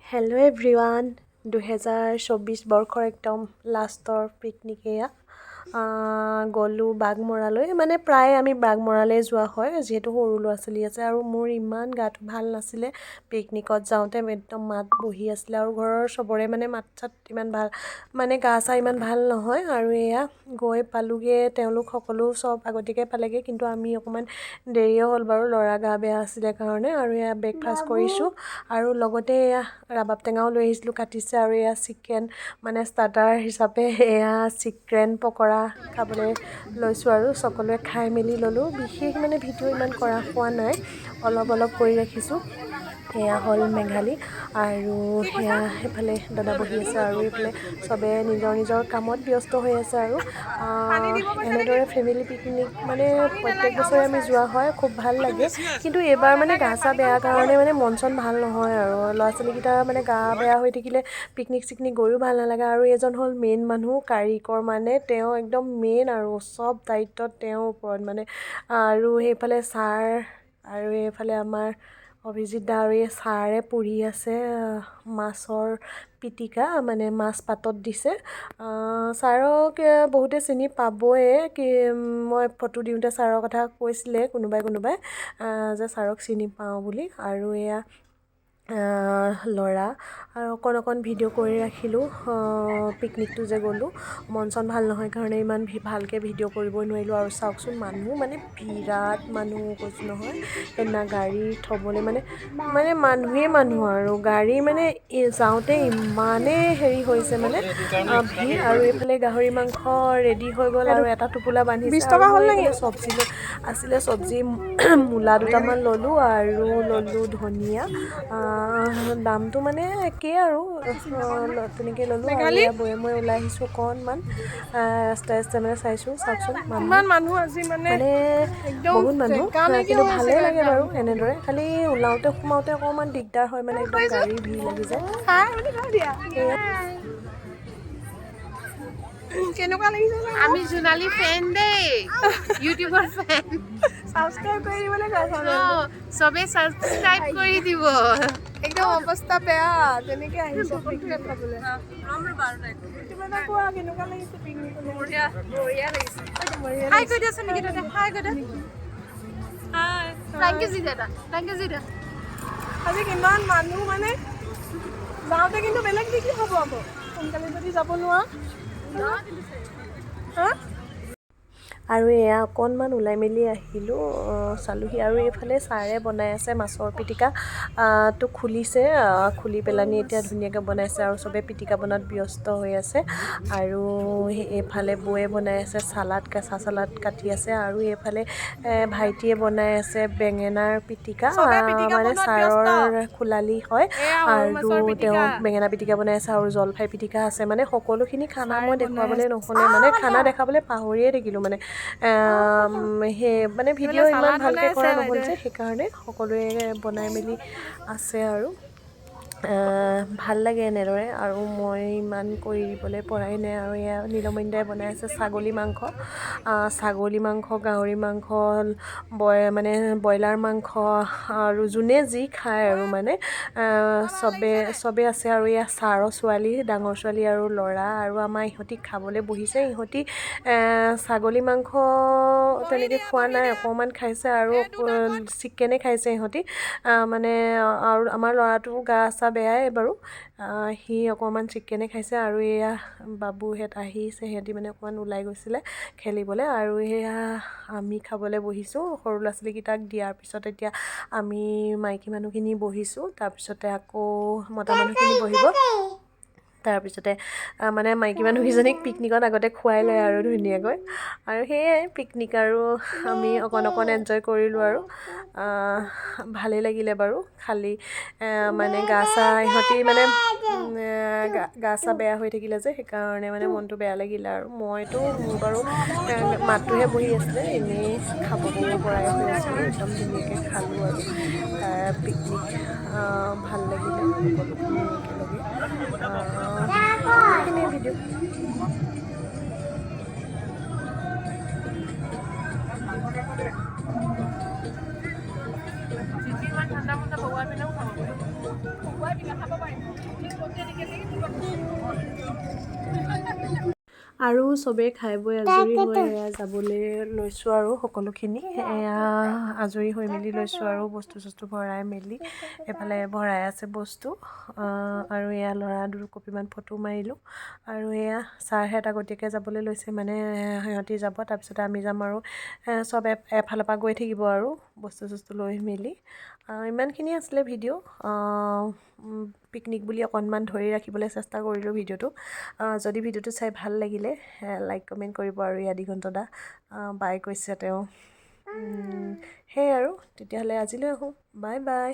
hello' everyone 2024 বৰ্ষৰ একদম লাষ্টৰ পিকনিক এয়া গ'লোঁ বাগমৰালৈ মানে প্ৰায় আমি বাগমৰালৈ যোৱা হয় যিহেতু সৰু ল'ৰা ছোৱালী আছে আৰু মোৰ ইমান গাটো ভাল নাছিলে পিকনিকত যাওঁতে একদম মাত বহি আছিলে আৰু ঘৰৰ চবৰে মানে মাত চাত ইমান ভাল মানে গা চা ইমান ভাল নহয় আৰু এয়া গৈ পালোঁগৈ তেওঁলোক সকলো চব আগতীয়াকৈ পালেগৈ কিন্তু আমি অকণমান দেৰিয়ে হ'ল বাৰু ল'ৰা গা বেয়া আছিলে কাৰণে আৰু এয়া ব্ৰেকফাষ্ট কৰিছোঁ আৰু লগতে এয়া ৰাবাব টেঙাও লৈ আহিছিলোঁ কাটিছে আৰু এয়া চিকেন মানে ষ্টাৰ্টাৰ হিচাপে এয়া চিকেন পকৰা খাবলৈ লৈছোঁ আৰু সকলোৱে খাই মেলি ল'লোঁ বিশেষ মানে ভিডিঅ' ইমান কৰা হোৱা নাই অলপ কৰি ৰাখিছোঁ এয়া হ'ল মেঘালী আৰু সেয়া সেইফালে দাদা বহি আছে আৰু এইফালে চবে নিজৰ কামত ব্যস্ত হৈ আছে আৰু এনেদৰে ফেমিলি পিকনিক মানে প্ৰত্যেক বছৰে আমি যোৱা হয় খুব ভাল লাগে কিন্তু এইবাৰ মানে গা চা বেয়া কাৰণে মানে মন চন ভাল নহয় আৰু ল'ৰা ছোৱালীকেইটা মানে গা বেয়া হৈ থাকিলে পিকনিক চিকনিক গৈও ভাল নালাগে আৰু এজন হ'ল মেইন মানুহ কাৰিকৰ মানে তেওঁ একদম মেইন আৰু চব দায়িত্বত তেওঁৰ ওপৰত মানে আৰু সেইফালে ছাৰ আৰু এইফালে আমাৰ অভিজিত দা আৰু এই ছাৰে পুৰি আছে মাছৰ পিটিকা মানে মাছ পাতত দিছে ছাৰক বহুতে চিনি পাবই কি মই ফটো দিওঁতে ছাৰৰ কথা কৈছিলে কোনোবাই যে ছাৰক চিনি পাওঁ বুলি আৰু এয়া ল'ৰা আৰু অকণ ভিডিঅ' কৰি ৰাখিলোঁ পিকনিকটো যে গ'লোঁ মন চন ভাল নহয় কাৰণে ইমান ভালকৈ ভিডিঅ' কৰিবই নোৱাৰিলোঁ আৰু চাওকচোন মানুহ মানে বিৰাট মানুহ কৈছোঁ নহয় সেইদিনা গাড়ী থ'বলৈ মানে মানুহেই মানুহ আৰু গাড়ী মানে যাওঁতে ইমানেই হেৰি হৈছে মানে ভিৰ আৰু এইফালে গাহৰি মাংস ৰেডি হৈ গ'ল আৰু এটা টোপোলা বান্ধিছে আৰু মই এইফালে চব্জি আছিলে চব্জি মূলা দুটামান ল'লোঁ আৰু ল'লোঁ ধনিয়া দামটো মানে একেই আৰু তেনেকৈ ল'লোঁ আৰু এয়া মই ওলাই আহিছোঁ অকণমান ৰাস্তাই মানে চাইছোঁ চাওকচোন মানুহ মানে বহুত মানুহ কিন্তু ভালেই লাগে বাৰু এনেদৰে খালি ওলাওঁতে সোমাওঁতে অকণমান দিগদাৰ হয় মানে একদম গাড়ীৰ ভিৰ লাগি যায় কেনেকুৱা লাগিছে আমি জোনালী ফেন দেই ইউটিউবৰ ফেন সাবস্ক্ৰাইব কৰি দিবলৈ কৈছা চবে সাবস্ক্ৰাইব কৰি দিব একদম অৱস্থা বেয়া তেনেকৈ আহিছে পিকনিক খাবলৈ মানে কোৱা কেনেকুৱা লাগিছে পিকনিক বঢ়িয়া লাগিছে হাই কৈ দিয়াচোন নেকি তাতে হাই কৈ দিয়া হাই থেংক ইউ জিদা থেংক ইউ জিদা আজি কিমান মানুহ মানে যাওঁতে কিন্তু বেলেগ কি হ'ব আকৌ সোনকালে যদি যাব নোৱাৰা হা আৰু এয়া অকণমান ওলাই মেলি আহিলোঁ চালোহি আৰু এইফালে ছাৰে বনাই আছে মাছৰ পিটিকা তো খুলিছে খুলি পেলানি এতিয়া ধুনীয়াকৈ বনাইছে আৰু চবে পিটিকা বনোৱাত ব্যস্ত হৈ আছে আৰু এইফালে বৌয়ে বনাই আছে চালাড কেঁচা চালাড কাটি আছে আৰু এইফালে ভাইটিয়ে বনাই আছে বেঙেনাৰ পিটিকা মানে ছাৰৰ খোলালি হয় আৰু তেওঁ বেঙেনা পিটিকা বনাই আছে আৰু জলফাই পিটিকা আছে মানে সকলোখিনি খানা মই দেখুৱাবলৈ নহ'লে মানে খানা দেখাবলৈ পাহৰিয়ে থাকিলোঁ মানে সেই মানে ভিডিঅ' ইমান ভালকৈ কৰা নহ'ল যে সেইকাৰণে সকলোৱে বনাই মেলি আছে আৰু ভাল লাগে এনেদৰে আৰু মই ইমান কৰি দিবলৈ পৰাই নাই আৰু এয়া নীলমণি দাই বনাই আছে ছাগলী মাংস গাহৰি মাংস মানে ব্ৰইলাৰ মাংস আৰু যোনে যি খায় আৰু মানে চবে আছে আৰু এয়া ছাৰৰ ছোৱালী ডাঙৰ ছোৱালী আৰু ল'ৰা আৰু আমাৰ ইহঁতি খাবলৈ বহিছে ইহঁতি ছাগলী মাংস তেনেকৈ খোৱা নাই অকণমান খাইছে আৰু চিকেনে খাইছে ইহঁতি মানে আৰু আমাৰ ল'ৰাটো গা চা বেয়াই বাৰু সি অকণমান চিকেনে খাইছে আৰু এয়া বাবুহঁত আহিছে সিহঁতি মানে অকণমান ওলাই গৈছিলে খেলিবলৈ আৰু এয়া আমি খাবলৈ বহিছোঁ সৰু ল'ৰা ছোৱালীকেইটাক দিয়াৰ পিছত এতিয়া আমি মাইকী মানুহখিনি বহিছোঁ তাৰপিছতে আকৌ মতা মানুহখিনি বহিব তাৰপিছতে মানে মাইকী মানুহকেইজনীক পিকনিকত আগতে খুৱাই লয় আৰু ধুনীয়াকৈ আৰু সেয়াই পিকনিক আৰু আমি অকণ এনজয় কৰিলোঁ আৰু ভালেই লাগিলে বাৰু খালি মানে গা চা ইহঁতি মানে গা চা বেয়া হৈ থাকিলে যে সেইকাৰণে মানে মনটো বেয়া লাগিলে আৰু মইতো মোৰ বাৰু মাতটোহে বহি আছিলে এনেই খাব পৰাই হৈ আছিলোঁ একদম ধুনীয়াকৈ খালোঁ আৰু পিকনিক ভাল লাগিলে সকলোখিনি একেলগে সেইখিনিয়ে ভিডিঅ' ইমান ঠাণ্ডা ঠাণ্ডা বহুৱাই পিনেও খাব খাব পাৰিম আৰু চবেই খাই বৈ আজৰি হৈ এয়া যাবলৈ লৈছোঁ আৰু সকলোখিনি এয়া আজৰি হৈ মেলি লৈছোঁ আৰু বস্তু চস্তু ভৰাই মেলি এফালে ভৰাই আছে বস্তু আৰু এয়া ল'ৰা দুকপিমান ফটো মাৰিলোঁ আৰু এয়া ছাৰহেঁত আগতীয়াকৈ যাবলৈ লৈছে মানে সিহঁতি যাব তাৰপিছতে আমি যাম আৰু চব এফালৰ পৰা গৈ থাকিব আৰু বস্তু চস্তু লৈ মেলি ইমানখিনি আছিলে ভিডিঅ' পিকনিক বুলি অকণমান ধৰি ৰাখিবলৈ চেষ্টা কৰিলোঁ ভিডিঅ'টো যদি ভিডিঅ'টো চাই ভাল লাগিলে লাইক কমেণ্ট কৰিব আৰু ইয়াত দিগন্ত দা বাই কৈছে তেওঁ সেয়াই আৰু তেতিয়াহ'লে আজিলৈ আহোঁ বাই বাই